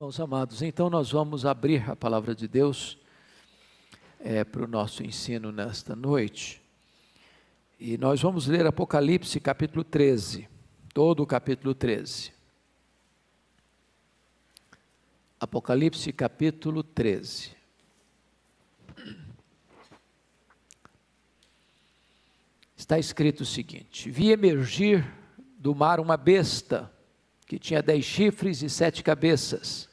Meus amados, então nós vamos abrir a palavra de Deus para o nosso ensino nesta noite. E nós vamos ler Apocalipse capítulo 13, todo o capítulo 13. Apocalipse capítulo 13. Está escrito o seguinte: vi emergir do mar uma besta, que tinha 10 chifres e 7 cabeças,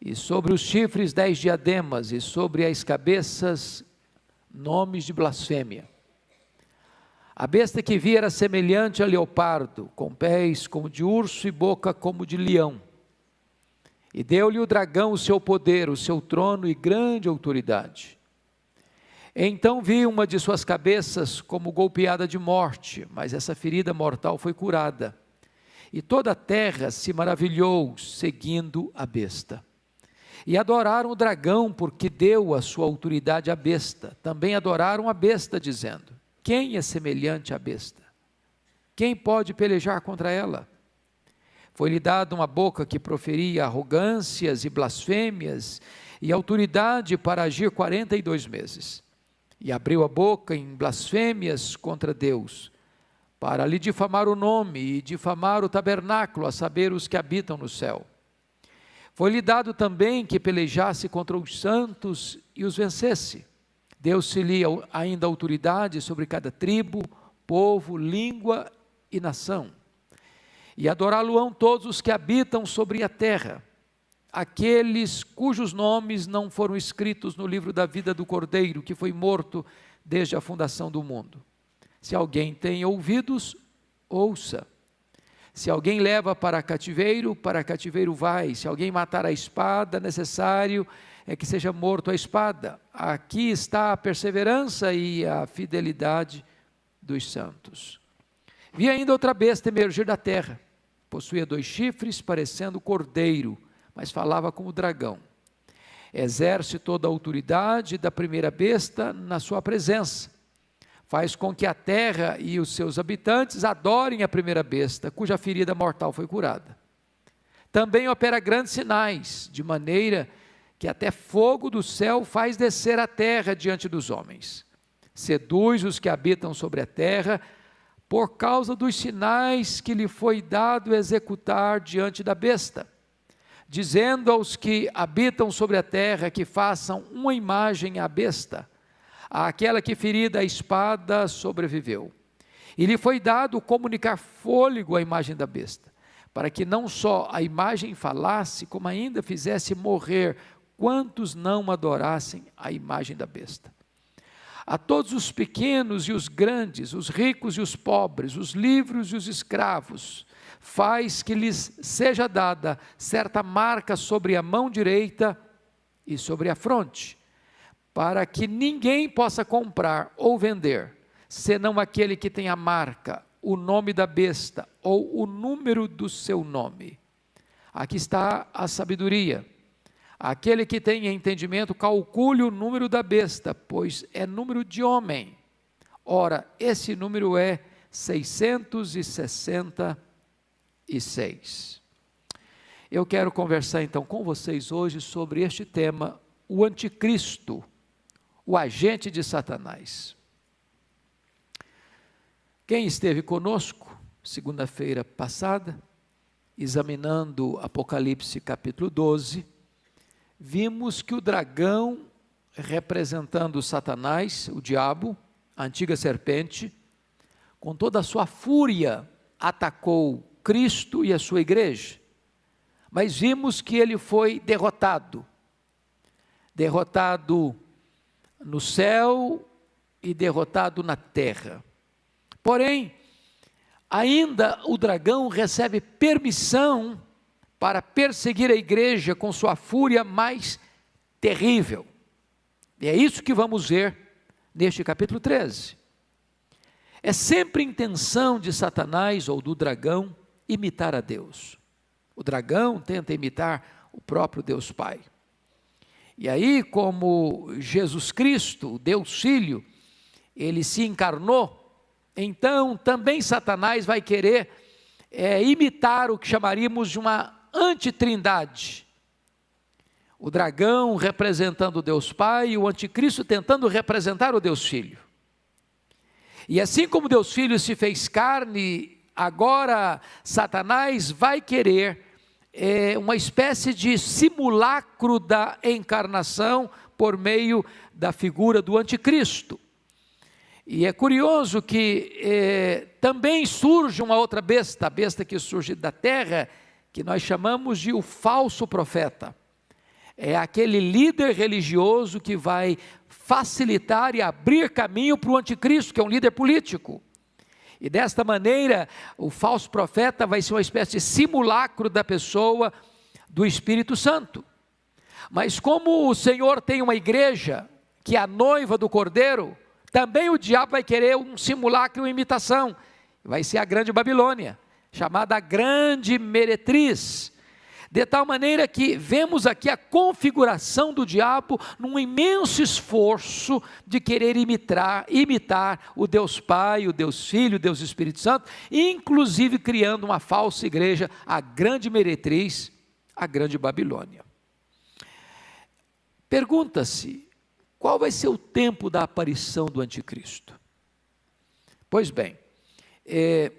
e sobre os chifres 10 diademas, e sobre as cabeças nomes de blasfêmia. A besta que vi era semelhante a leopardo, com pés como de urso e boca como de leão. E deu-lhe o dragão o seu poder, o seu trono e grande autoridade. Então vi uma de suas cabeças como golpeada de morte, mas essa ferida mortal foi curada. E toda a terra se maravilhou, seguindo a besta. E adoraram o dragão, porque deu a sua autoridade à besta. Também adoraram a besta, dizendo: quem é semelhante à besta? Quem pode pelejar contra ela? Foi-lhe dada uma boca que proferia arrogâncias e blasfêmias, e autoridade para agir 42 meses. E abriu a boca em blasfêmias contra Deus, para lhe difamar o nome e difamar o tabernáculo, a saber, os que habitam no céu. Foi-lhe dado também que pelejasse contra os santos e os vencesse. Deu-se-lhe ainda autoridade sobre cada tribo, povo, língua e nação. E adorá-lo-ão todos os que habitam sobre a terra, aqueles cujos nomes não foram escritos no livro da vida do Cordeiro, que foi morto desde a fundação do mundo. Se alguém tem ouvidos, ouça. Se alguém leva para cativeiro vai. Se alguém matar a espada, necessário é que seja morto a espada. Aqui está a perseverança e a fidelidade dos santos. Vi ainda outra besta emergir da terra. Possuía 2 chifres, parecendo cordeiro, mas falava como dragão. Exerce toda a autoridade da primeira besta na sua presença. Faz com que a terra e os seus habitantes adorem a primeira besta, cuja ferida mortal foi curada. Também opera grandes sinais, de maneira que até fogo do céu faz descer a terra diante dos homens. Seduz os que habitam sobre a terra, por causa dos sinais que lhe foi dado executar diante da besta, dizendo aos que habitam sobre a terra que façam uma imagem à besta, àquela que ferida a espada sobreviveu. E lhe foi dado comunicar fôlego à imagem da besta, para que não só a imagem falasse, como ainda fizesse morrer quantos não adorassem a imagem da besta. A todos os pequenos e os grandes, os ricos e os pobres, os livres e os escravos, faz que lhes seja dada certa marca sobre a mão direita e sobre a fronte, para que ninguém possa comprar ou vender, senão aquele que tem a marca, o nome da besta ou o número do seu nome. Aqui está a sabedoria. Aquele que tem entendimento, calcule o número da besta, pois é número de homem. Ora, esse número é 666. Eu quero conversar então com vocês hoje sobre este tema, o anticristo, o agente de Satanás. Quem esteve conosco, segunda-feira passada, examinando Apocalipse capítulo 12, vimos que o dragão, representando Satanás, o diabo, a antiga serpente, com toda a sua fúria, atacou Cristo e a sua igreja, mas vimos que ele foi derrotado no céu e derrotado na terra. Porém, ainda o dragão recebe permissão para perseguir a igreja com sua fúria mais terrível. E é isso que vamos ver neste capítulo 13. É sempre intenção de Satanás ou do dragão imitar a Deus. O dragão tenta imitar o próprio Deus Pai. E aí, como Jesus Cristo, Deus Filho, ele se encarnou, então também Satanás vai querer imitar o que chamaríamos de uma antitrindade. O dragão representando o Deus Pai e o anticristo tentando representar o Deus Filho. E assim como Deus Filho se fez carne, agora Satanás vai querer uma espécie de simulacro da encarnação por meio da figura do anticristo. E é curioso que também surge uma outra besta, a besta que surge da terra, que nós chamamos de o falso profeta. É aquele líder religioso que vai facilitar e abrir caminho para o anticristo, que é um líder político. E desta maneira, o falso profeta vai ser uma espécie de simulacro da pessoa do Espírito Santo. Mas como o Senhor tem uma igreja, que é a noiva do Cordeiro, também o diabo vai querer um simulacro, uma imitação. Vai ser a grande Babilônia, chamada a grande meretriz. De tal maneira que vemos aqui a configuração do diabo num imenso esforço de querer imitar o Deus Pai, o Deus Filho, o Deus Espírito Santo, inclusive criando uma falsa igreja, a grande meretriz, a grande Babilônia. Pergunta-se, qual vai ser o tempo da aparição do anticristo? Pois bem,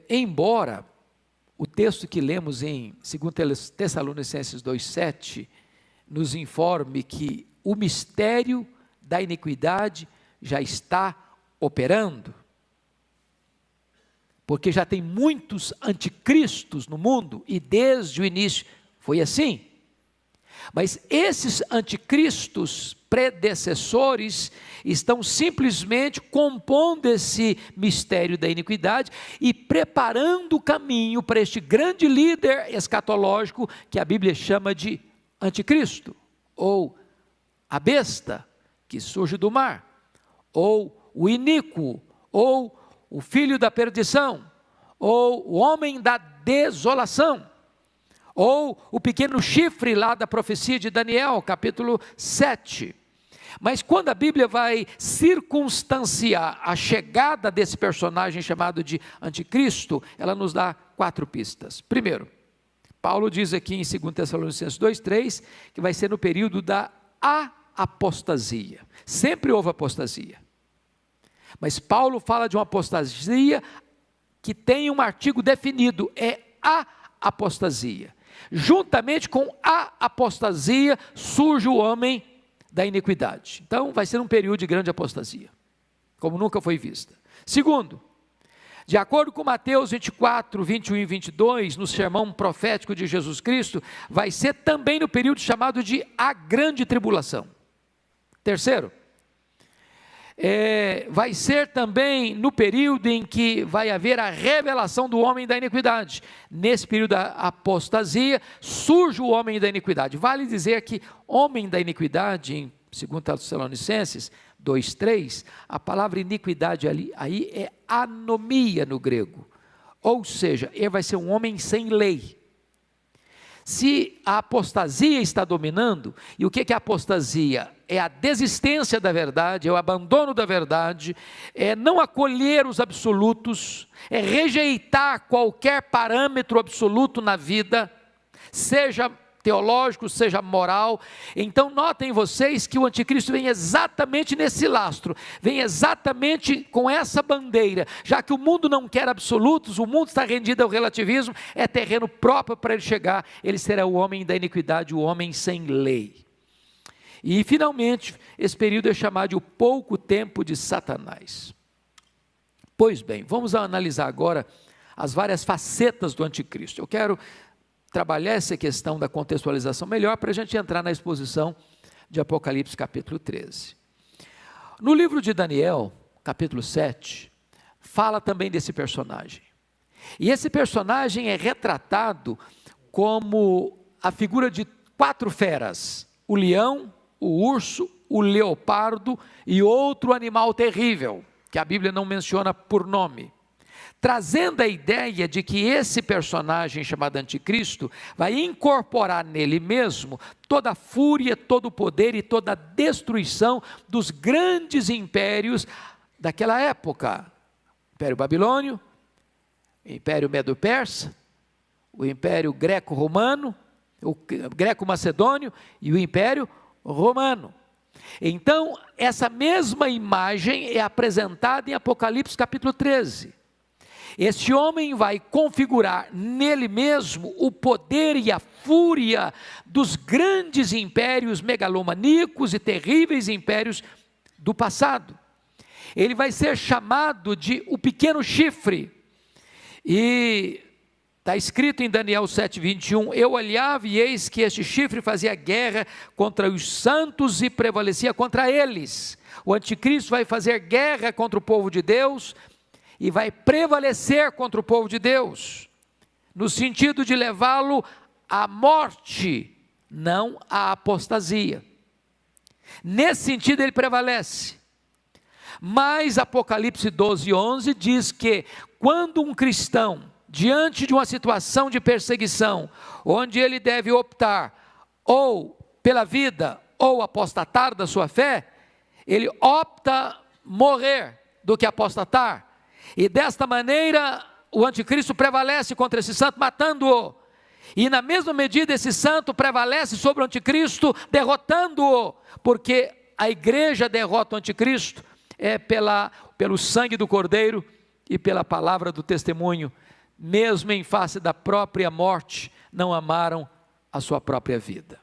embora o texto que lemos em 2 Tessalonicenses 2,7 nos informe que o mistério da iniquidade já está operando, porque já tem muitos anticristos no mundo e desde o início foi assim. Mas esses anticristos predecessores estão simplesmente compondo esse mistério da iniquidade e preparando o caminho para este grande líder escatológico que a Bíblia chama de anticristo, ou a besta que surge do mar, ou o iníquo, ou o filho da perdição, ou o homem da desolação, ou o pequeno chifre lá da profecia de Daniel, capítulo 7. Mas quando a Bíblia vai circunstanciar a chegada desse personagem chamado de anticristo, ela nos dá 4 pistas. Primeiro, Paulo diz aqui em 2 Tessalonicenses 2,3, que vai ser no período da apostasia. Sempre houve apostasia. Mas Paulo fala de uma apostasia que tem um artigo definido, é a apostasia. Juntamente com a apostasia surge o homem da iniquidade. Então vai ser um período de grande apostasia, como nunca foi vista. Segundo, de acordo com Mateus 24, 21 e 22, no sermão profético de Jesus Cristo, vai ser também no período chamado de a grande tribulação. Terceiro, vai ser também no período em que vai haver a revelação do homem da iniquidade. Nesse período da apostasia, surge o homem da iniquidade. Vale dizer que homem da iniquidade, em 2 Tessalonicenses 2,3, a palavra iniquidade aí é anomia no grego. Ou seja, ele vai ser um homem sem lei. Se a apostasia está dominando, e o que é a apostasia? É a desistência da verdade, é o abandono da verdade, é não acolher os absolutos, é rejeitar qualquer parâmetro absoluto na vida, seja teológico, seja moral. Então notem vocês que o anticristo vem exatamente nesse lastro, vem exatamente com essa bandeira, já que o mundo não quer absolutos, o mundo está rendido ao relativismo, é terreno próprio para ele chegar, ele será o homem da iniquidade, o homem sem lei. E finalmente, esse período é chamado de o pouco tempo de Satanás. Pois bem, vamos analisar agora as várias facetas do anticristo. Eu quero trabalhar essa questão da contextualização melhor para a gente entrar na exposição de Apocalipse capítulo 13. No livro de Daniel, capítulo 7, fala também desse personagem. E esse personagem é retratado como a figura de 4 feras: o leão, o urso, o leopardo e outro animal terrível, que a Bíblia não menciona por nome, trazendo a ideia de que esse personagem chamado anticristo vai incorporar nele mesmo toda a fúria, todo o poder e toda a destruição dos grandes impérios daquela época: o Império Babilônio, o Império Medo-Persa, o Império Greco-Romano o greco-macedônio e o Império Romano. Então, essa mesma imagem é apresentada em Apocalipse capítulo 13. Este homem vai configurar nele mesmo o poder e a fúria dos grandes impérios megalomaníacos e terríveis impérios do passado. Ele vai ser chamado de o pequeno chifre, e está escrito em Daniel 7:21, eu olhava e eis que este chifre fazia guerra contra os santos e prevalecia contra eles. O anticristo vai fazer guerra contra o povo de Deus e vai prevalecer contra o povo de Deus, no sentido de levá-lo à morte, não à apostasia. Nesse sentido ele prevalece. Mas Apocalipse 12:11 diz que quando um cristão, diante de uma situação de perseguição, onde ele deve optar ou pela vida ou apostatar da sua fé, ele opta morrer do que apostatar, e desta maneira o anticristo prevalece contra esse santo, matando-o, e na mesma medida esse santo prevalece sobre o anticristo, derrotando-o, porque a igreja derrota o anticristo pelo sangue do Cordeiro e pela palavra do testemunho. Mesmo em face da própria morte, não amaram a sua própria vida.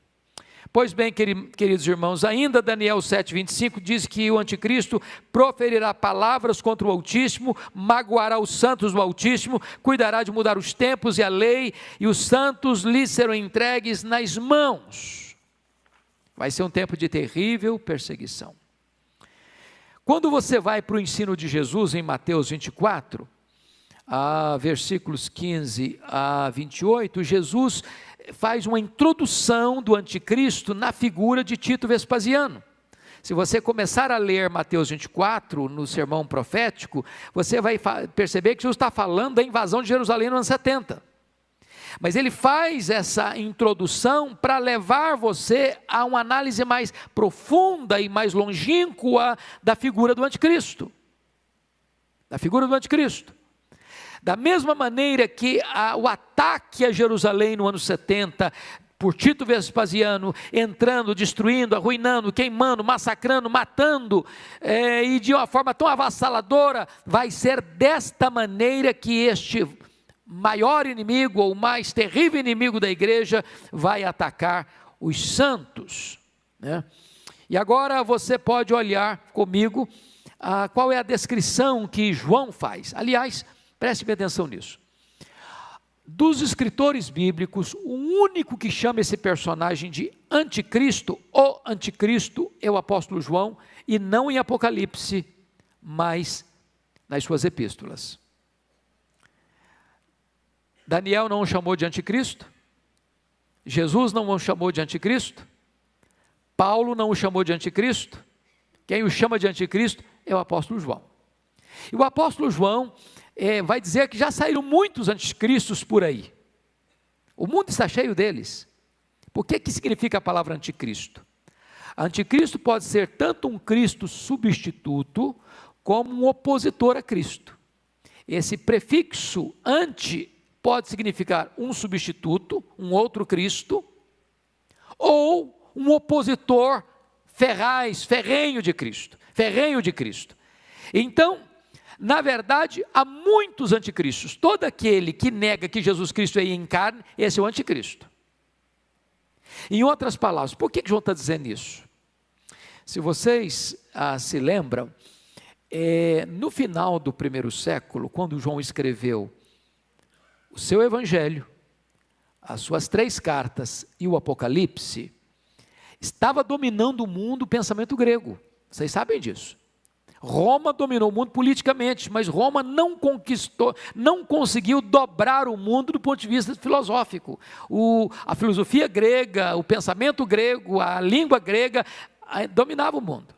Pois bem, queridos irmãos, ainda Daniel 7:25 diz que o anticristo proferirá palavras contra o Altíssimo, magoará os santos do Altíssimo, cuidará de mudar os tempos e a lei, e os santos lhe serão entregues nas mãos. Vai ser um tempo de terrível perseguição. Quando você vai para o ensino de Jesus em Mateus 24, versículos 15 a 28, Jesus faz uma introdução do anticristo na figura de Tito Vespasiano. Se você começar a ler Mateus 24, no sermão profético, você vai perceber que Jesus está falando da invasão de Jerusalém no ano 70. Mas ele faz essa introdução para levar você a uma análise mais profunda e mais longínqua da figura do anticristo. Da figura do anticristo. Da mesma maneira que o ataque a Jerusalém no ano 70, por Tito Vespasiano, entrando, destruindo, arruinando, queimando, massacrando, matando, e de uma forma tão avassaladora, vai ser desta maneira que este maior inimigo, ou mais terrível inimigo da igreja, vai atacar os santos, né? E agora você pode olhar comigo qual é a descrição que João faz. Aliás, preste bem atenção nisso. Dos escritores bíblicos, o único que chama esse personagem de anticristo, o anticristo, é o apóstolo João, e não em Apocalipse, mas nas suas epístolas. Daniel não o chamou de anticristo, Jesus não o chamou de anticristo, Paulo não o chamou de anticristo, quem o chama de anticristo é o apóstolo João. E o apóstolo João vai dizer que já saíram muitos anticristos por aí. O mundo está cheio deles. Por que significa a palavra anticristo? Anticristo pode ser tanto um Cristo substituto, como um opositor a Cristo. Esse prefixo anti pode significar um substituto, um outro Cristo, ou um opositor ferrenho de Cristo. Então, na verdade, há muitos anticristos. Todo aquele que nega que Jesus Cristo é em carne, esse é o anticristo. Em outras palavras, por que João está dizendo isso? Se vocês se lembram, no final do primeiro século, quando João escreveu o seu evangelho, as suas 3 cartas e o Apocalipse, estava dominando o mundo o pensamento grego. Vocês sabem disso. Roma dominou o mundo politicamente, mas Roma não conseguiu dobrar o mundo do ponto de vista filosófico. A filosofia grega, o pensamento grego, a língua grega dominava o mundo.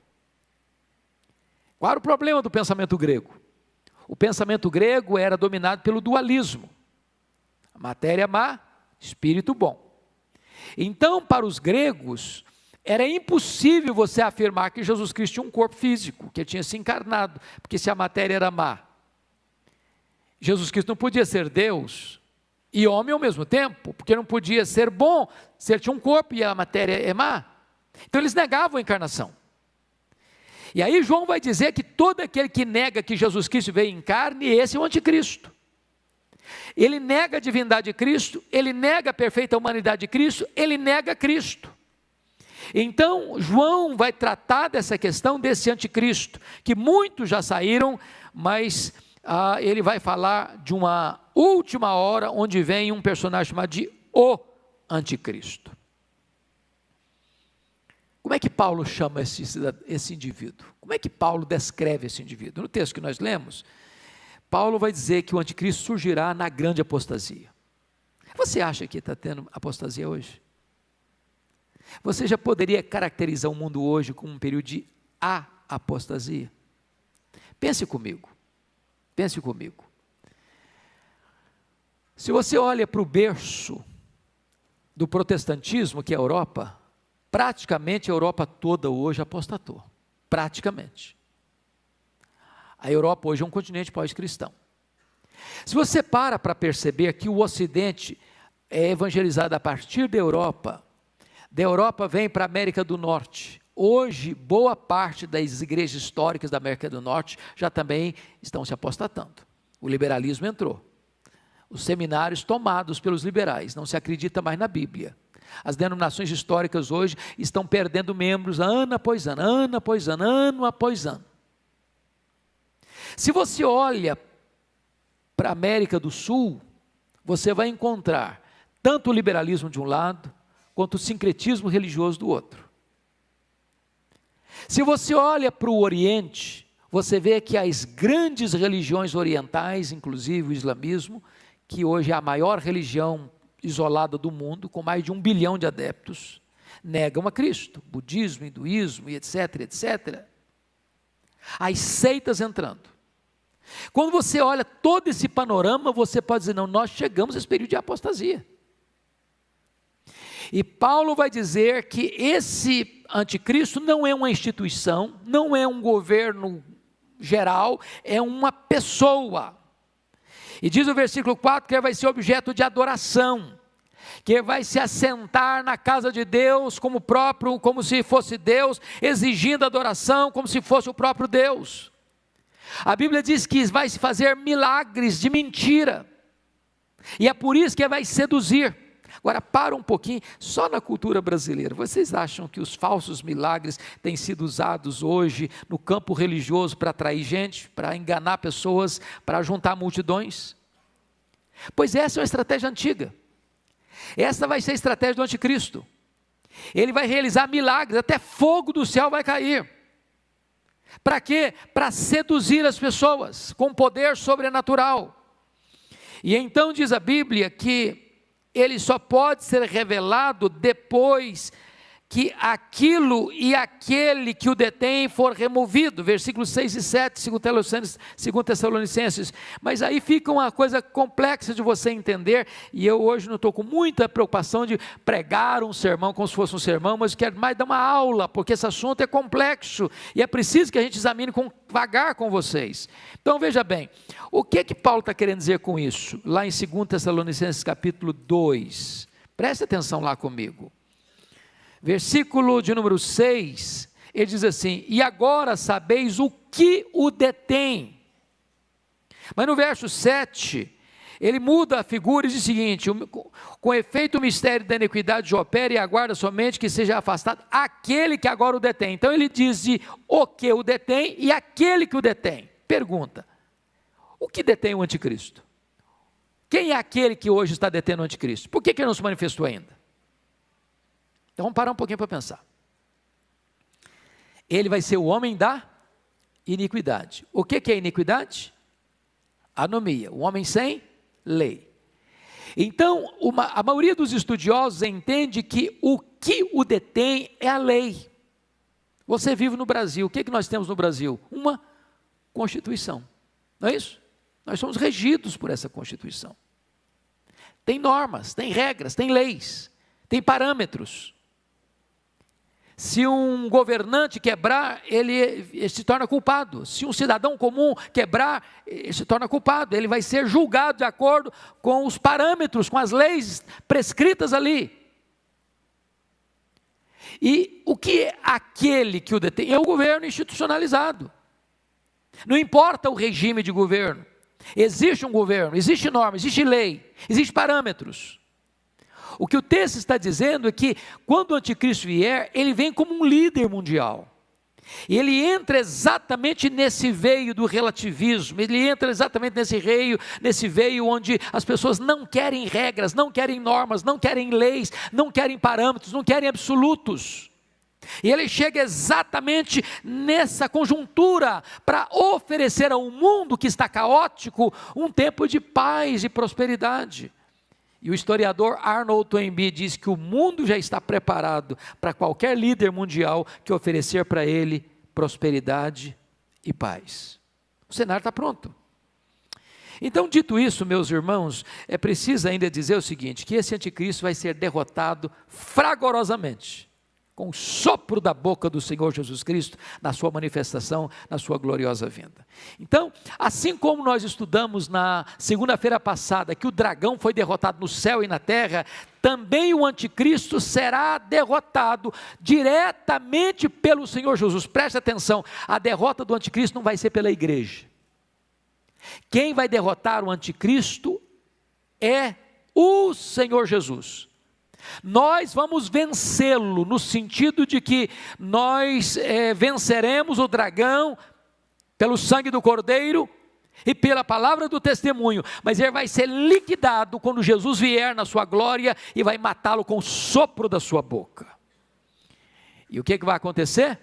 Qual era o problema do pensamento grego? O pensamento grego era dominado pelo dualismo. Matéria má, espírito bom. Então, para os gregos, era impossível você afirmar que Jesus Cristo tinha um corpo físico, que ele tinha se encarnado, porque se a matéria era má, Jesus Cristo não podia ser Deus, e homem ao mesmo tempo, porque não podia ser bom se ele tinha um corpo e a matéria é má. Então eles negavam a encarnação. E aí João vai dizer que todo aquele que nega que Jesus Cristo veio em carne, esse é o anticristo. Ele nega a divindade de Cristo, ele nega a perfeita humanidade de Cristo, ele nega Cristo. Então João vai tratar dessa questão desse anticristo, que muitos já saíram, mas ele vai falar de uma última hora, onde vem um personagem chamado de o anticristo. Como é que Paulo chama esse indivíduo? Como é que Paulo descreve esse indivíduo? No texto que nós lemos, Paulo vai dizer que o anticristo surgirá na grande apostasia. Você acha que está tendo apostasia hoje? Você já poderia caracterizar o mundo hoje como um período de apostasia? Pense comigo. Pense comigo. Se você olha para o berço do protestantismo, que é a Europa, praticamente a Europa toda hoje apostatou. Praticamente. A Europa hoje é um continente pós-cristão. Se você para perceber que o Ocidente é evangelizado a partir da Europa vem para a América do Norte. Hoje, boa parte das igrejas históricas da América do Norte já também estão se apostatando. O liberalismo entrou. Os seminários tomados pelos liberais, não se acredita mais na Bíblia. As denominações históricas hoje estão perdendo membros ano após ano, ano após ano, ano após ano. Se você olha para a América do Sul, você vai encontrar tanto o liberalismo de um lado, quanto o sincretismo religioso do outro. Se você olha para o Oriente, você vê que as grandes religiões orientais, inclusive o islamismo, que hoje é a maior religião isolada do mundo, com mais de 1 bilhão de adeptos, negam a Cristo, budismo, hinduísmo e etc, etc. As seitas entrando. Quando você olha todo esse panorama, você pode dizer, não, nós chegamos a esse período de apostasia. E Paulo vai dizer que esse anticristo não é uma instituição, não é um governo geral, é uma pessoa. E diz o versículo 4 que ele vai ser objeto de adoração, que ele vai se assentar na casa de Deus como se fosse Deus, exigindo adoração como se fosse o próprio Deus. A Bíblia diz que vai se fazer milagres de mentira, e é por isso que ele vai seduzir. Agora, para um pouquinho, só na cultura brasileira, vocês acham que os falsos milagres têm sido usados hoje no campo religioso para atrair gente, para enganar pessoas, para juntar multidões? Pois essa é uma estratégia antiga. Essa vai ser a estratégia do anticristo. Ele vai realizar milagres, até fogo do céu vai cair. Para quê? Para seduzir as pessoas com poder sobrenatural. E então diz a Bíblia que ele só pode ser revelado depois que aquilo e aquele que o detém for removido, versículos 6 e 7, 2 Tessalonicenses, mas aí fica uma coisa complexa de você entender, e eu hoje não estou com muita preocupação de pregar um sermão como se fosse um sermão, mas quero mais dar uma aula, porque esse assunto é complexo, e é preciso que a gente examine devagar com vocês. Então veja bem, o que Paulo está querendo dizer com isso? Lá em 2 Tessalonicenses capítulo 2, preste atenção lá comigo. Versículo de número 6, ele diz assim, e agora sabeis o que o detém. Mas no verso 7, ele muda a figura e diz o seguinte, com efeito o mistério da iniquidade opera e aguarda somente que seja afastado aquele que agora o detém. Então ele diz de o que o detém e aquele que o detém. Pergunta, o que detém o anticristo? Quem é aquele que hoje está detendo o anticristo? Por que ele não se manifestou ainda? Então vamos parar um pouquinho para pensar. Ele vai ser o homem da iniquidade. O que é iniquidade? Anomia, o homem sem lei. Então, a maioria dos estudiosos entende que o que o detém é a lei. Você vive no Brasil, o que nós temos no Brasil? Uma Constituição, não é isso? Nós somos regidos por essa Constituição. Tem normas, tem regras, tem leis, tem parâmetros. Se um governante quebrar, ele se torna culpado. Se um cidadão comum quebrar, ele se torna culpado. Ele vai ser julgado de acordo com os parâmetros, com as leis prescritas ali. E o que é aquele que o detém? É o governo institucionalizado. Não importa o regime de governo. Existe um governo, existe norma, existe lei, existe parâmetros. O que o texto está dizendo é que quando o anticristo vier, ele vem como um líder mundial. Ele entra exatamente nesse veio do relativismo, ele entra exatamente nesse veio onde as pessoas não querem regras, não querem normas, não querem leis, não querem parâmetros, não querem absolutos. E ele chega exatamente nessa conjuntura para oferecer ao mundo que está caótico um tempo de paz e prosperidade. E o historiador Arnold Toynbee diz que o mundo já está preparado para qualquer líder mundial que oferecer para ele prosperidade e paz. O cenário está pronto. Então, dito isso, meus irmãos, é preciso ainda dizer o seguinte, que esse anticristo vai ser derrotado fragorosamente, com o sopro da boca do Senhor Jesus Cristo, na sua manifestação, na sua gloriosa vinda. Então, assim como nós estudamos na segunda-feira passada, que o dragão foi derrotado no céu e na terra, também o anticristo será derrotado diretamente pelo Senhor Jesus. Preste atenção, a derrota do anticristo não vai ser pela igreja. Quem vai derrotar o anticristo é o Senhor Jesus. Nós vamos vencê-lo, no sentido de que nós venceremos o dragão pelo sangue do Cordeiro e pela palavra do testemunho, mas ele vai ser liquidado quando Jesus vier na sua glória e vai matá-lo com o sopro da sua boca. E o que vai acontecer?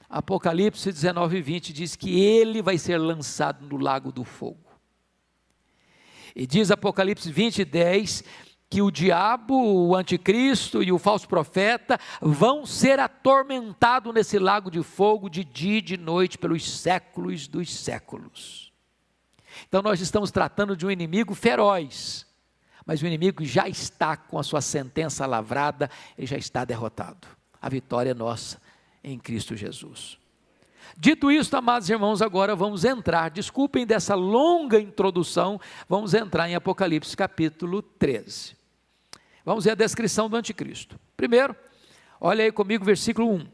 Apocalipse 19:20 diz que ele vai ser lançado no lago do fogo. E diz Apocalipse 20:10 que o diabo, o anticristo e o falso profeta vão ser atormentados nesse lago de fogo de dia e de noite pelos séculos dos séculos. Então nós estamos tratando de um inimigo feroz, mas o inimigo já está com a sua sentença lavrada, ele já está derrotado. A vitória é nossa em Cristo Jesus. Dito isso, amados irmãos, agora vamos entrar, desculpem dessa longa introdução, vamos entrar em Apocalipse capítulo 13. Vamos ver a descrição do anticristo. Primeiro, olha aí comigo o versículo 1.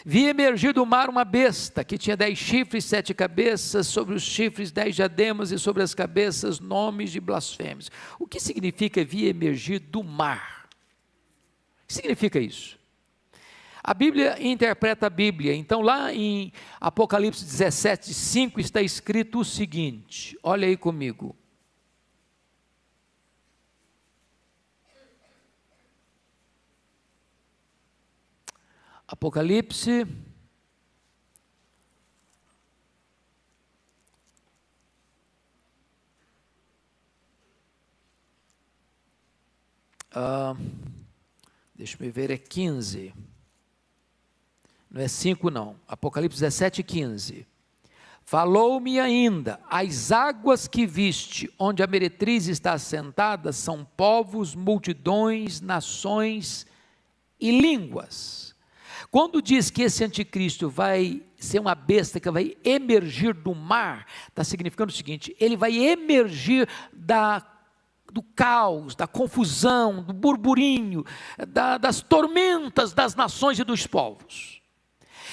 Vi emergir do mar uma besta, que tinha 10 chifres, 7 cabeças, sobre os chifres 10 diademas, e sobre as cabeças nomes de blasfêmios. O que significa vi emergir do mar? O que significa isso? A Bíblia interpreta a Bíblia, então lá em Apocalipse 17:5 está escrito o seguinte, olha aí comigo. Apocalipse, deixa eu ver, é 15, não é 5 não, Apocalipse 17:15, falou-me ainda, as águas que viste, onde a meretriz está assentada, são povos, multidões, nações e línguas. Quando diz que esse anticristo vai ser uma besta que vai emergir do mar, está significando o seguinte, ele vai emergir do caos, da confusão, do burburinho, das tormentas das nações e dos povos.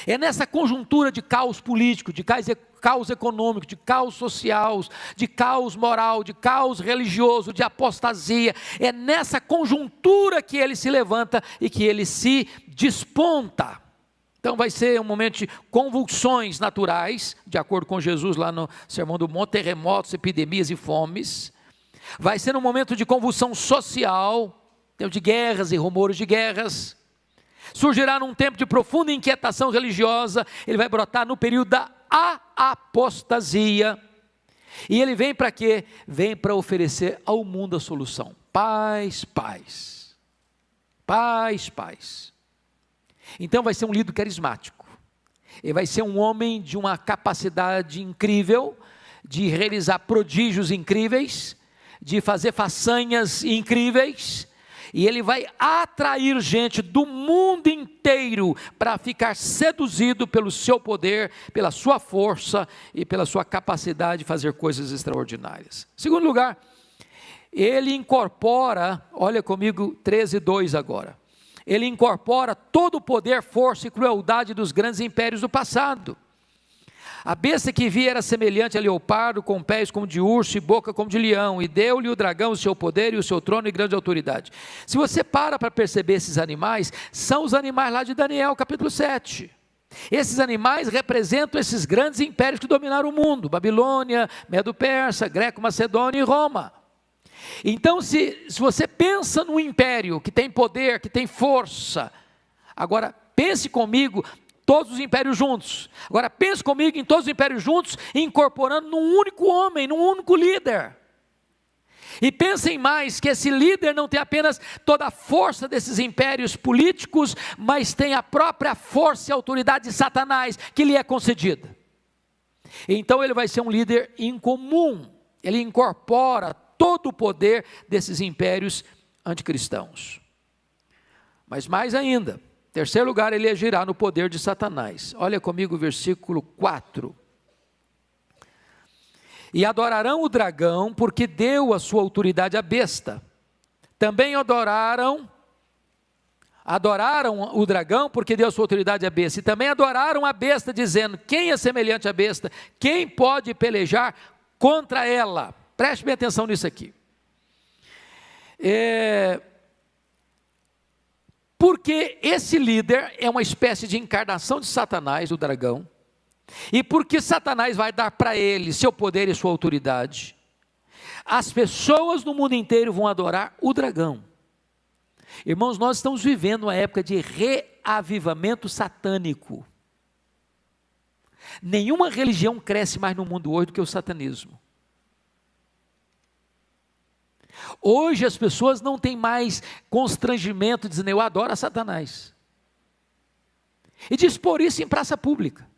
É nessa conjuntura de caos político, de caos econômico, de caos social, de caos moral, de caos religioso, de apostasia, é nessa conjuntura que ele se levanta e que ele se desponta. Então vai ser um momento de convulsões naturais, de acordo com Jesus lá no Sermão do Monte, terremotos, epidemias e fomes. Vai ser um momento de convulsão social, de guerras e rumores de guerras. Surgirá num tempo de profunda inquietação religiosa, ele vai brotar no período da apostasia, e ele vem para quê? Vem para oferecer ao mundo a solução, paz, paz, paz, paz. Então vai ser um líder carismático, ele vai ser um homem de uma capacidade incrível, de realizar prodígios incríveis, de fazer façanhas incríveis, E ele vai atrair gente do mundo inteiro para ficar seduzido pelo seu poder, pela sua força e pela sua capacidade de fazer coisas extraordinárias. Segundo lugar, ele incorpora, olha comigo 13:2 agora. Ele incorpora todo o poder, força e crueldade dos grandes impérios do passado. A besta que via era semelhante a leopardo, com pés como de urso e boca como de leão, e deu-lhe o dragão o seu poder e o seu trono e grande autoridade. Se você para perceber esses animais, são os animais lá de Daniel, capítulo 7. Esses animais representam esses grandes impérios que dominaram o mundo: Babilônia, Medo-Persa, Greco-Macedônia e Roma. Então, se você pensa num império que tem poder, que tem força, agora pense comigo, todos os impérios juntos. Agora pense comigo em todos os impérios juntos, incorporando num único homem, num único líder. E pensem mais, que esse líder não tem apenas toda a força desses impérios políticos, mas tem a própria força e autoridade de Satanás, que lhe é concedida. Então ele vai ser um líder incomum, ele incorpora todo o poder desses impérios anticristãos. Mas mais ainda, em terceiro lugar, ele agirá no poder de Satanás. Olha comigo o versículo 4. E adorarão o dragão, porque deu a sua autoridade à besta. Também adoraram o dragão, porque deu a sua autoridade à besta. E também adoraram a besta, dizendo: quem é semelhante à besta? Quem pode pelejar contra ela? Preste bem atenção nisso aqui. Porque esse líder é uma espécie de encarnação de Satanás, o dragão, e porque Satanás vai dar para ele seu poder e sua autoridade, as pessoas no mundo inteiro vão adorar o dragão. Irmãos, nós estamos vivendo uma época de reavivamento satânico. Nenhuma religião cresce mais no mundo hoje do que o satanismo. Hoje as pessoas não têm mais constrangimento dizendo: eu adoro a Satanás, e dispor isso em praça pública.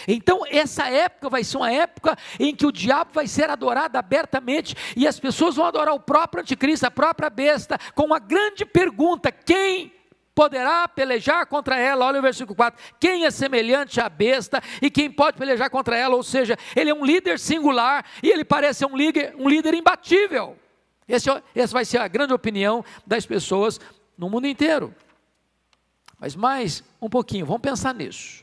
Então essa época vai ser uma época em que o diabo vai ser adorado abertamente, e as pessoas vão adorar o próprio anticristo, a própria besta, com uma grande pergunta: quem poderá pelejar contra ela? Olha o versículo 4, quem é semelhante à besta e quem pode pelejar contra ela? Ou seja, ele é um líder singular e ele parece ser um líder imbatível. Essa vai ser a grande opinião das pessoas no mundo inteiro. Mas mais um pouquinho, vamos pensar nisso.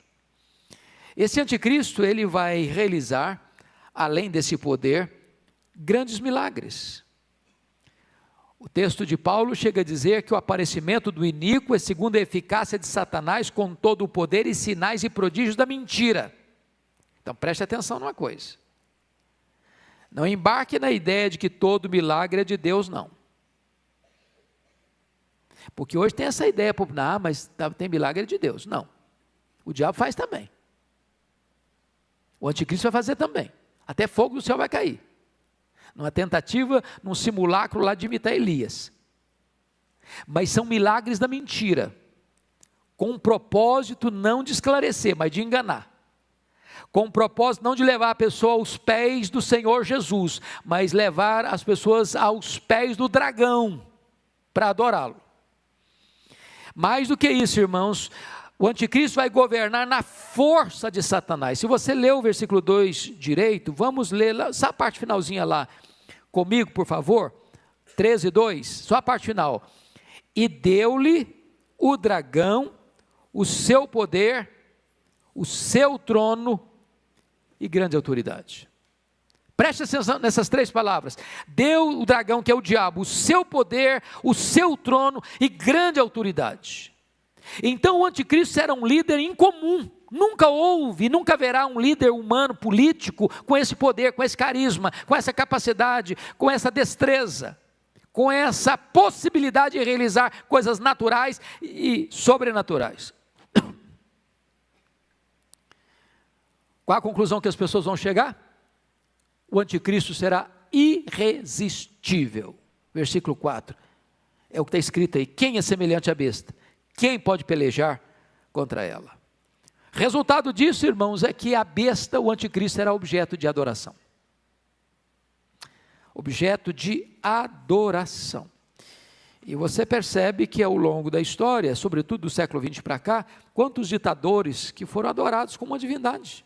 Esse anticristo, ele vai realizar, além desse poder, grandes milagres. O texto de Paulo chega a dizer que o aparecimento do iníquo é segundo a eficácia de Satanás, com todo o poder e sinais e prodígios da mentira. Então preste atenção numa coisa: não embarque na ideia de que todo milagre é de Deus, não. Porque hoje tem essa ideia popular: mas tem milagre de Deus. Não, o diabo faz também, o anticristo vai fazer também, até fogo do céu vai cair, numa tentativa, num simulacro lá de imitar Elias. Mas são milagres da mentira, com um propósito não de esclarecer, mas de enganar, com um propósito não de levar a pessoa aos pés do Senhor Jesus, mas levar as pessoas aos pés do dragão, para adorá-lo. Mais do que isso, irmãos, o anticristo vai governar na força de Satanás. Se você ler o versículo 2 direito, vamos ler lá, só a parte finalzinha lá, comigo por favor, 13:2, só a parte final. E deu-lhe o dragão o seu poder, o seu trono e grande autoridade. Preste atenção nessas três palavras: deu o dragão, que é o diabo, o seu poder, o seu trono e grande autoridade. Então o anticristo era um líder incomum. Nunca houve, nunca haverá um líder humano, político, com esse poder, com esse carisma, com essa capacidade, com essa destreza, com essa possibilidade de realizar coisas naturais e sobrenaturais. Qual a conclusão que as pessoas vão chegar? O anticristo será irresistível. Versículo 4, é o que está escrito aí: quem é semelhante à besta? Quem pode pelejar contra ela? Resultado disso, irmãos, é que a besta, o anticristo, será objeto de adoração. objeto de adoração. E você percebe que ao longo da história, sobretudo do século XX para cá, quantos ditadores que foram adorados como uma divindade.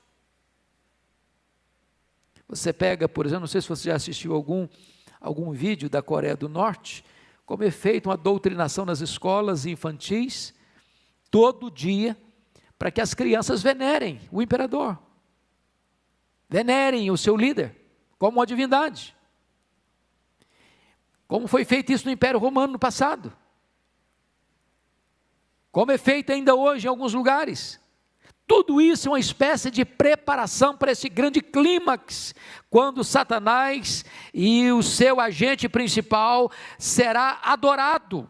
Você pega, por exemplo, não sei se você já assistiu algum vídeo da Coreia do Norte, como é feita uma doutrinação nas escolas infantis, todo dia, para que as crianças venerem o imperador, venerem o seu líder, como uma divindade. Como foi feito isso no Império Romano no passado. Como é feito ainda hoje em alguns lugares. Tudo isso é uma espécie de preparação para esse grande clímax, quando Satanás e o seu agente principal será adorado.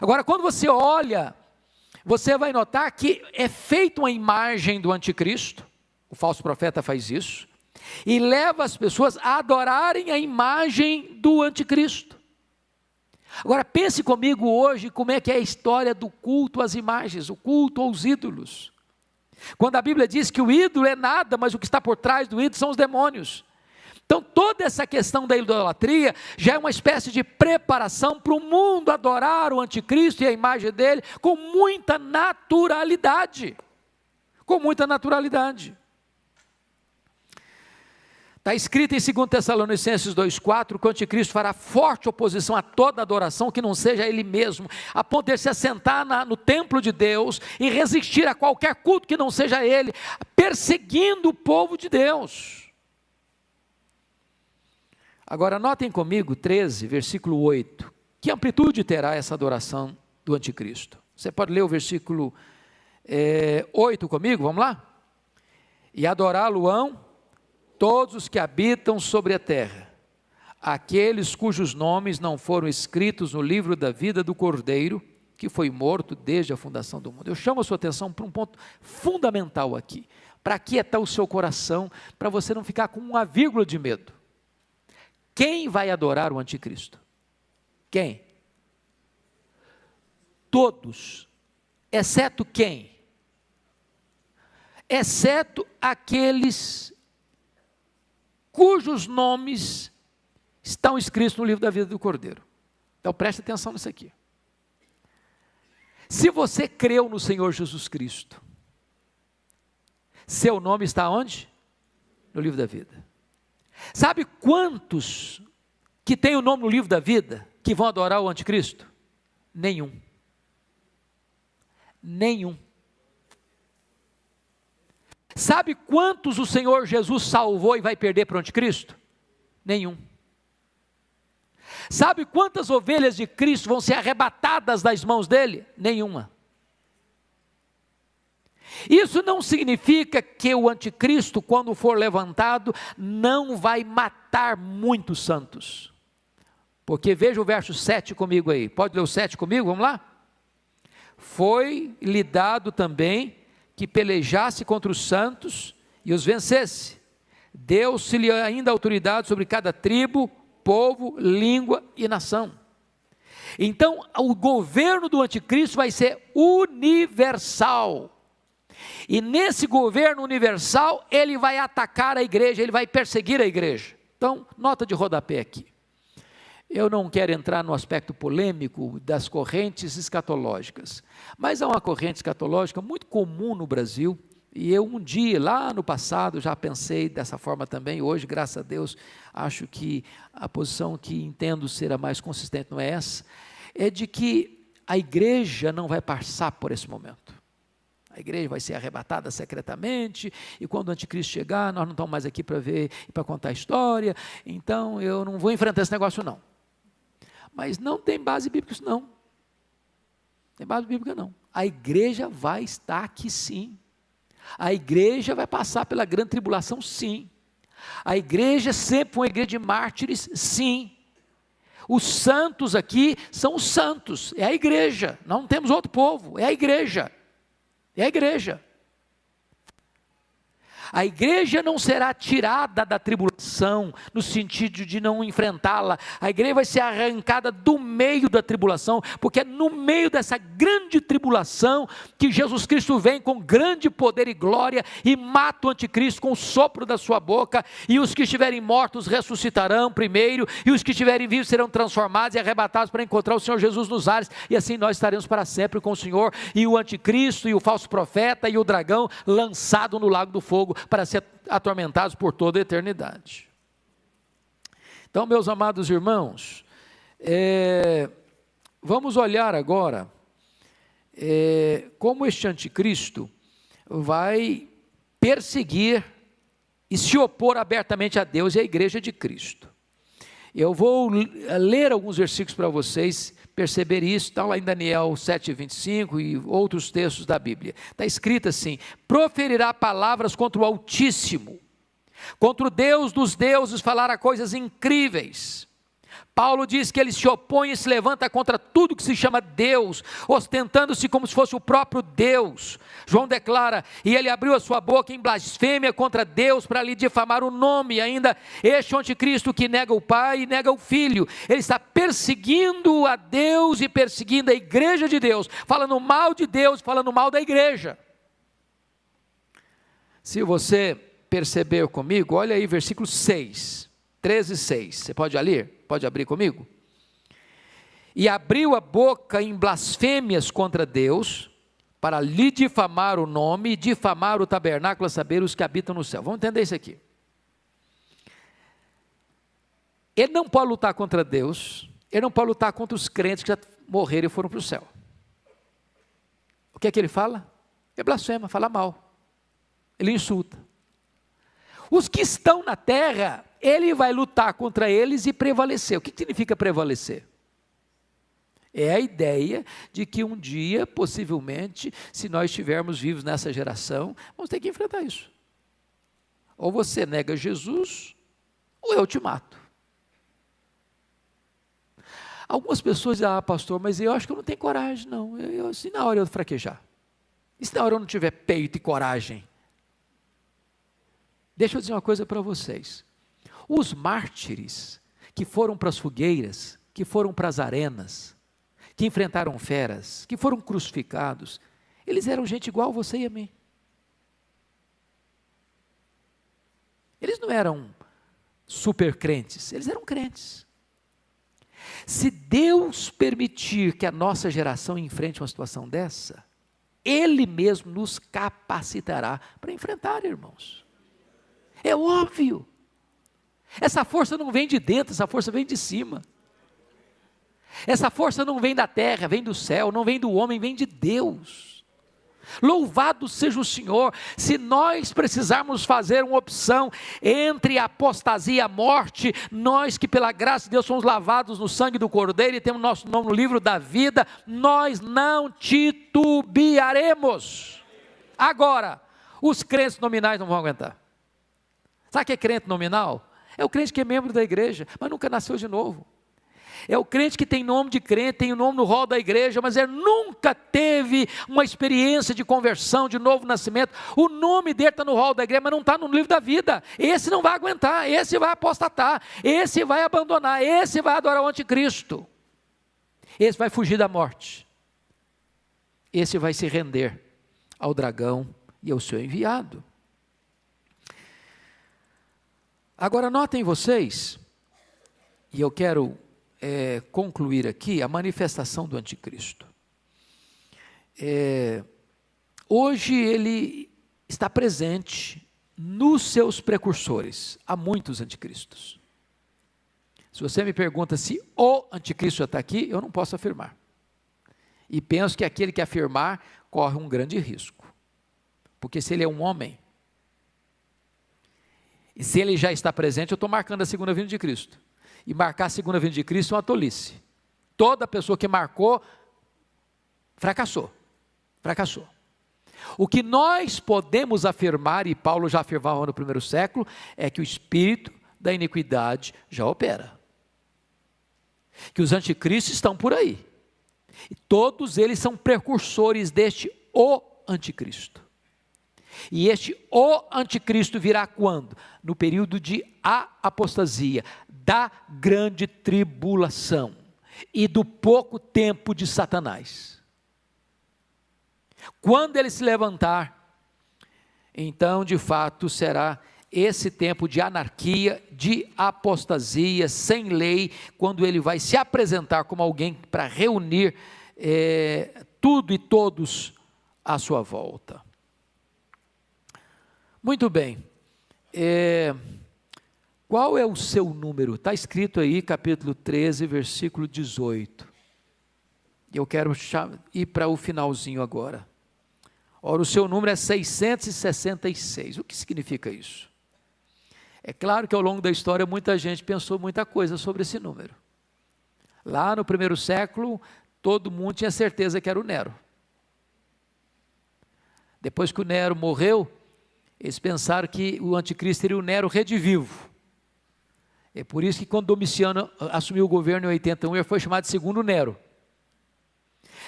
Agora, quando você olha, você vai notar que é feita uma imagem do anticristo, o falso profeta faz isso, e leva as pessoas a adorarem a imagem do anticristo. Agora pense comigo hoje como é que é a história do culto às imagens, o culto aos ídolos. Quando a Bíblia diz que o ídolo é nada, mas o que está por trás do ídolo são os demônios. Então toda essa questão da idolatria já é uma espécie de preparação para o mundo adorar o anticristo e a imagem dele com muita naturalidade. Com muita naturalidade. Está escrito em 2 Tessalonicenses 2,4 que o anticristo fará forte oposição a toda adoração que não seja ele mesmo, a ponto de se assentar no templo de Deus e resistir a qualquer culto que não seja ele, perseguindo o povo de Deus. Agora notem comigo 13, versículo 8, que amplitude terá essa adoração do anticristo? Você pode ler o versículo 8 comigo, vamos lá? E adorá-lo-ão todos os que habitam sobre a terra, aqueles cujos nomes não foram escritos no livro da vida do Cordeiro, que foi morto desde a fundação do mundo. Eu chamo a sua atenção para um ponto fundamental aqui, para aquietar o seu coração, para você não ficar com uma vírgula de medo. Quem vai adorar o anticristo? Quem? Todos, exceto quem? Exceto aqueles cujos nomes estão escritos no livro da vida do Cordeiro. Então preste atenção nisso aqui. Se você creu no Senhor Jesus Cristo, seu nome está onde? No livro da vida. Sabe quantos que têm o nome no livro da vida que vão adorar o anticristo? Nenhum. Nenhum. Sabe quantos o Senhor Jesus salvou e vai perder para o anticristo? Nenhum. Sabe quantas ovelhas de Cristo vão ser arrebatadas das mãos dele? Nenhuma. Isso não significa que o anticristo, quando for levantado, não vai matar muitos santos. Porque veja o verso 7 comigo aí. Pode ler o 7 comigo? Vamos lá? Foi-lhe dado também que pelejasse contra os santos e os vencesse. Deu-se-lhe ainda autoridade sobre cada tribo, povo, língua e nação. Então, o governo do anticristo vai ser universal. E nesse governo universal, ele vai atacar a igreja, ele vai perseguir a igreja. Então, nota de rodapé aqui. Eu não quero entrar no aspecto polêmico das correntes escatológicas, mas há uma corrente escatológica muito comum no Brasil, e eu um dia, lá no passado, já pensei dessa forma também. Hoje, graças a Deus, acho que a posição que entendo ser a mais consistente não é essa, é de que a igreja não vai passar por esse momento. A igreja vai ser arrebatada secretamente, e quando o anticristo chegar, nós não estamos mais aqui para ver e para contar a história, então eu não vou enfrentar esse negócio não. Mas não tem base bíblica isso não. Tem base bíblica não. A igreja vai estar aqui sim. A igreja vai passar pela grande tribulação sim. A igreja sempre foi uma igreja de mártires sim. Os santos aqui são os santos, é a igreja. Não temos outro povo, é a igreja. É a igreja. A igreja não será tirada da tribulação, no sentido de não enfrentá-la. A igreja vai ser arrancada do meio da tribulação, porque é no meio dessa grande tribulação que Jesus Cristo vem com grande poder e glória e mata o anticristo com o sopro da sua boca, e os que estiverem mortos ressuscitarão primeiro, e os que estiverem vivos serão transformados e arrebatados para encontrar o Senhor Jesus nos ares, e assim nós estaremos para sempre com o Senhor, e o anticristo e o falso profeta e o dragão lançado no lago do fogo, para ser atormentados por toda a eternidade. Então, meus amados irmãos, vamos olhar agora como este anticristo vai perseguir e se opor abertamente a Deus e à igreja de Cristo. Eu vou ler alguns versículos para vocês perceber isso. Está lá em Daniel 7:25 e outros textos da Bíblia. Está escrito assim: proferirá palavras contra o Altíssimo, contra o Deus dos deuses falará coisas incríveis. Paulo diz que ele se opõe e se levanta contra tudo que se chama Deus, ostentando-se como se fosse o próprio Deus. João declara: e ele abriu a sua boca em blasfêmia contra Deus para lhe difamar o nome. E ainda, este anticristo que nega o Pai e nega o Filho, ele está perseguindo a Deus e perseguindo a igreja de Deus, falando mal de Deus, falando mal da igreja. Se você perceber comigo, olha aí versículo 6, 13:6, você pode ler? Pode abrir comigo? E abriu a boca em blasfêmias contra Deus, para lhe difamar o nome e difamar o tabernáculo, a saber, os que habitam no céu. Vamos entender isso aqui. Ele não pode lutar contra Deus, ele não pode lutar contra os crentes que já morreram e foram para o céu. O que é que ele fala? Ele blasfema, fala mal, ele insulta. Os que estão na terra, ele vai lutar contra eles e prevalecer. O que significa prevalecer? É a ideia de que um dia, possivelmente, se nós estivermos vivos nessa geração, vamos ter que enfrentar isso. Ou você nega Jesus, ou eu te mato. Algumas pessoas dizem: ah, pastor, mas eu acho que eu não tenho coragem, não. Se na hora eu fraquejar, e se na hora eu não tiver peito e coragem? Deixa eu dizer uma coisa para vocês. Os mártires que foram para as fogueiras, que foram para as arenas, que enfrentaram feras, que foram crucificados, eles eram gente igual a você e a mim. Eles não eram super crentes, eles eram crentes. Se Deus permitir que a nossa geração enfrente uma situação dessa, Ele mesmo nos capacitará para enfrentar, irmãos. É óbvio. Essa força não vem de dentro, essa força vem de cima. Essa força não vem da terra, vem do céu, não vem do homem, vem de Deus. Louvado seja o Senhor. Se nós precisarmos fazer uma opção entre a apostasia e a morte, nós que pela graça de Deus somos lavados no sangue do Cordeiro e temos nosso nome no livro da vida, nós não titubearemos. Agora, os crentes nominais não vão aguentar. Sabe o que é crente nominal? É o crente que é membro da igreja, mas nunca nasceu de novo. É o crente que tem nome de crente, tem o nome no rol da igreja, mas ele nunca teve uma experiência de conversão, de novo nascimento. O nome dele está no rol da igreja, mas não está no livro da vida. Esse não vai aguentar, esse vai apostatar, esse vai abandonar, esse vai adorar o anticristo. Esse vai fugir da morte. Esse vai se render ao dragão e ao seu enviado. Agora notem vocês, e eu quero concluir aqui, a manifestação do anticristo. Hoje ele está presente nos seus precursores. Há muitos anticristos. Se você me pergunta se o anticristo já está aqui, eu não posso afirmar. E penso que aquele que afirmar corre um grande risco. Porque se ele é um homem, e se ele já está presente, eu estou marcando a segunda vinda de Cristo. E marcar a segunda vinda de Cristo é uma tolice. Toda pessoa que marcou, fracassou. O que nós podemos afirmar, e Paulo já afirmava no primeiro século, é que o espírito da iniquidade já opera. Que os anticristos estão por aí. E todos eles são precursores deste o anticristo. E o anticristo virá quando? No período de apostasia, da grande tribulação e do pouco tempo de Satanás. Quando ele se levantar, então de fato será esse tempo de anarquia, de apostasia, sem lei, quando ele vai se apresentar como alguém para reunir tudo e todos à sua volta. Muito bem, qual é o seu número? Está escrito aí, capítulo 13, versículo 18. Eu quero ir para o finalzinho agora. Ora, o seu número é 666. O que significa isso? É claro que ao longo da história muita gente pensou muita coisa sobre esse número. Lá no primeiro século, todo mundo tinha certeza que era o Nero. Depois que o Nero morreu, eles pensaram que o anticristo seria o Nero redivivo. É por isso que quando Domiciano assumiu o governo em 81, ele foi chamado de segundo Nero.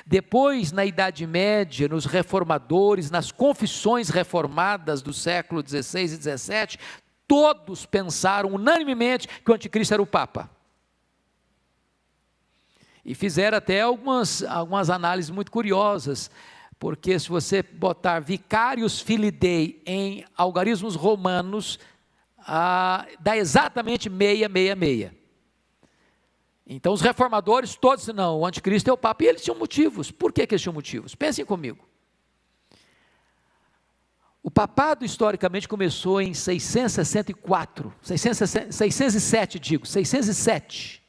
Depois, na Idade Média, nos reformadores, nas confissões reformadas do século XVI e XVII, todos pensaram unanimemente que o anticristo era o Papa. E fizeram até algumas análises muito curiosas, porque se você botar Vicarius Filii Dei em algarismos romanos, dá exatamente 666. Então os reformadores todos disseram, não, o anticristo é o Papa, e eles tinham motivos. Por que eles tinham motivos? Pensem comigo. O papado historicamente começou em 607,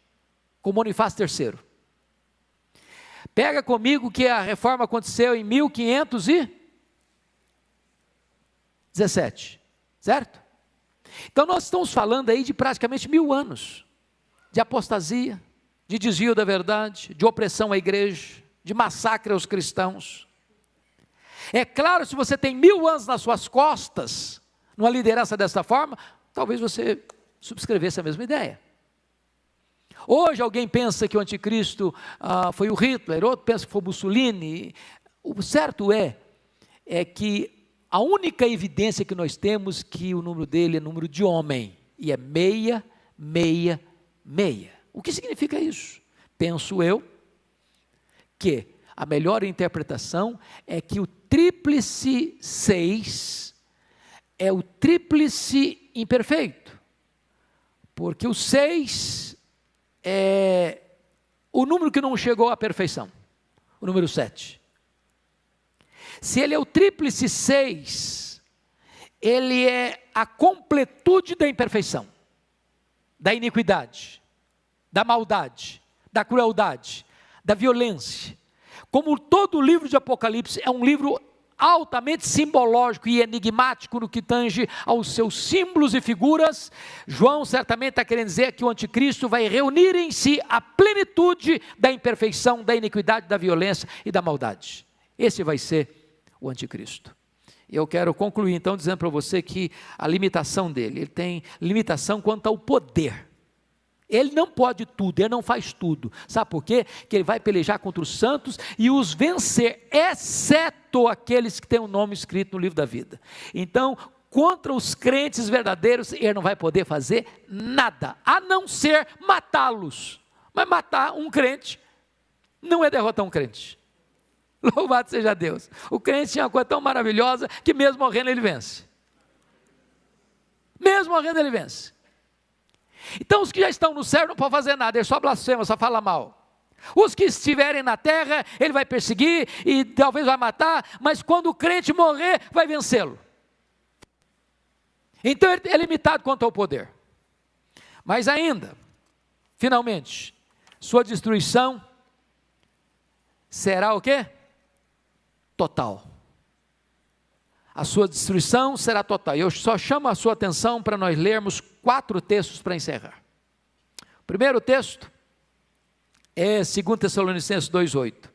com Bonifácio III. Pega comigo que a reforma aconteceu em 1517, certo? Então nós estamos falando aí de praticamente 1000 anos, de apostasia, de desvio da verdade, de opressão à igreja, de massacre aos cristãos. É claro, se você tem 1000 anos nas suas costas, numa liderança dessa forma, talvez você subscrevesse a mesma ideia. Hoje alguém pensa que o anticristo foi o Hitler, outro pensa que foi o Mussolini. O certo é que a única evidência que nós temos que o número dele é número de homem, e é 666. O que significa isso? Penso eu que a melhor interpretação é que o tríplice 6 é o tríplice imperfeito, porque o 6 é o número que não chegou à perfeição, o número 7. Se ele é o tríplice 6, ele é a completude da imperfeição, da iniquidade, da maldade, da crueldade, da violência. Como todo o livro de Apocalipse é um livro altamente simbológico e enigmático no que tange aos seus símbolos e figuras, João certamente está querendo dizer que o anticristo vai reunir em si a plenitude da imperfeição, da iniquidade, da violência e da maldade. Esse vai ser o anticristo. Eu quero concluir então dizendo para você que a limitação dele, ele tem limitação quanto ao poder. Ele não pode tudo, ele não faz tudo. Sabe por quê? Que ele vai pelejar contra os santos e os vencer, exceto aqueles que têm o nome escrito no livro da vida. Então, contra os crentes verdadeiros, ele não vai poder fazer nada, a não ser matá-los. Mas matar um crente não é derrotar um crente. Louvado seja Deus. O crente tinha uma coisa tão maravilhosa que mesmo morrendo ele vence. Mesmo morrendo ele vence. Então os que já estão no céu não podem fazer nada, ele só blasfema, só fala mal. Os que estiverem na terra, ele vai perseguir e talvez vai matar, mas quando o crente morrer, vai vencê-lo. Então ele é limitado quanto ao poder. Mas ainda, finalmente, sua destruição será o quê? Total. A sua destruição será total. Eu só chamo a sua atenção para nós lermos 4 textos para encerrar. O primeiro texto é 2 Tessalonicenses 2,8.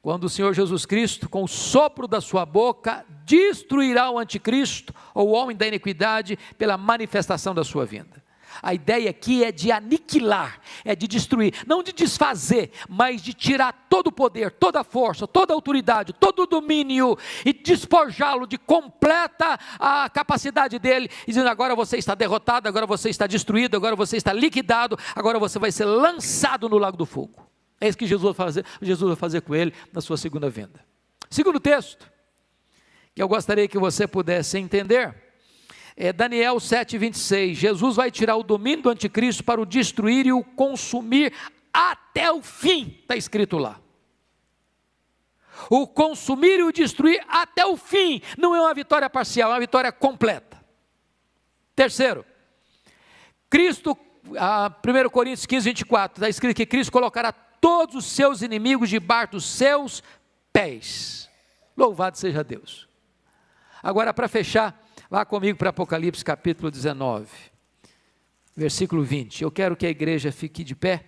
Quando o Senhor Jesus Cristo, com o sopro da sua boca, destruirá o anticristo, ou o homem da iniquidade, pela manifestação da sua vinda. A ideia aqui é de aniquilar, é de destruir, não de desfazer, mas de tirar todo o poder, toda a força, toda a autoridade, todo o domínio e despojá-lo de completa a capacidade dele, dizendo: agora você está derrotado, agora você está destruído, agora você está liquidado, agora você vai ser lançado no lago do fogo. É isso que Jesus vai fazer com ele na sua segunda vinda. Segundo texto, que eu gostaria que você pudesse entender, é Daniel 7,26, Jesus vai tirar o domínio do anticristo para o destruir e o consumir até o fim, está escrito lá. O consumir e o destruir até o fim, não é uma vitória parcial, é uma vitória completa. Terceiro, Cristo, 1 Coríntios 15:24, está escrito que Cristo colocará todos os seus inimigos debaixo dos seus pés. Louvado seja Deus. Agora, para fechar, vá comigo para Apocalipse capítulo 19, versículo 20. Eu quero que a igreja fique de pé,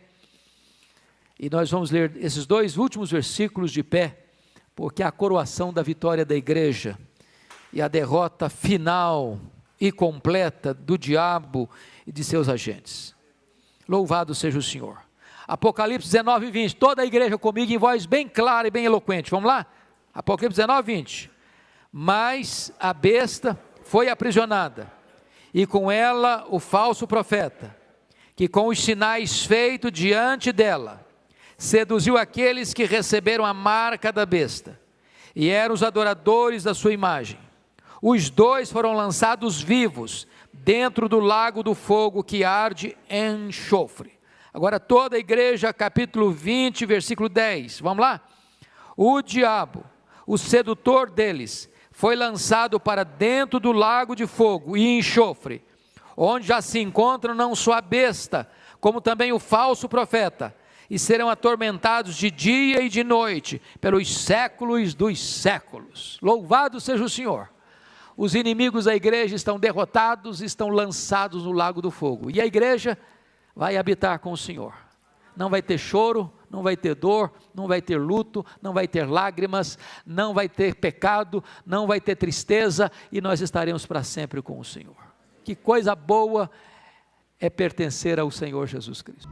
e nós vamos ler esses dois últimos versículos de pé, porque é a coroação da vitória da igreja, e a derrota final e completa do diabo e de seus agentes. Louvado seja o Senhor. Apocalipse 19, 20, toda a igreja comigo em voz bem clara e bem eloquente, vamos lá? Apocalipse 19, 20. Mas a besta foi aprisionada, e com ela o falso profeta, que com os sinais feitos diante dela, seduziu aqueles que receberam a marca da besta, e eram os adoradores da sua imagem. Os dois foram lançados vivos, dentro do lago do fogo que arde em enxofre. Agora toda a igreja, capítulo 20, versículo 10, vamos lá? O diabo, o sedutor deles, foi lançado para dentro do lago de fogo e enxofre, onde já se encontram não só a besta, como também o falso profeta, e serão atormentados de dia e de noite, pelos séculos dos séculos. Louvado seja o Senhor. Os inimigos da igreja estão derrotados, estão lançados no lago do fogo, e a igreja vai habitar com o Senhor. Não vai ter choro, não vai ter dor, não vai ter luto, não vai ter lágrimas, não vai ter pecado, não vai ter tristeza, e nós estaremos para sempre com o Senhor. Que coisa boa é pertencer ao Senhor Jesus Cristo.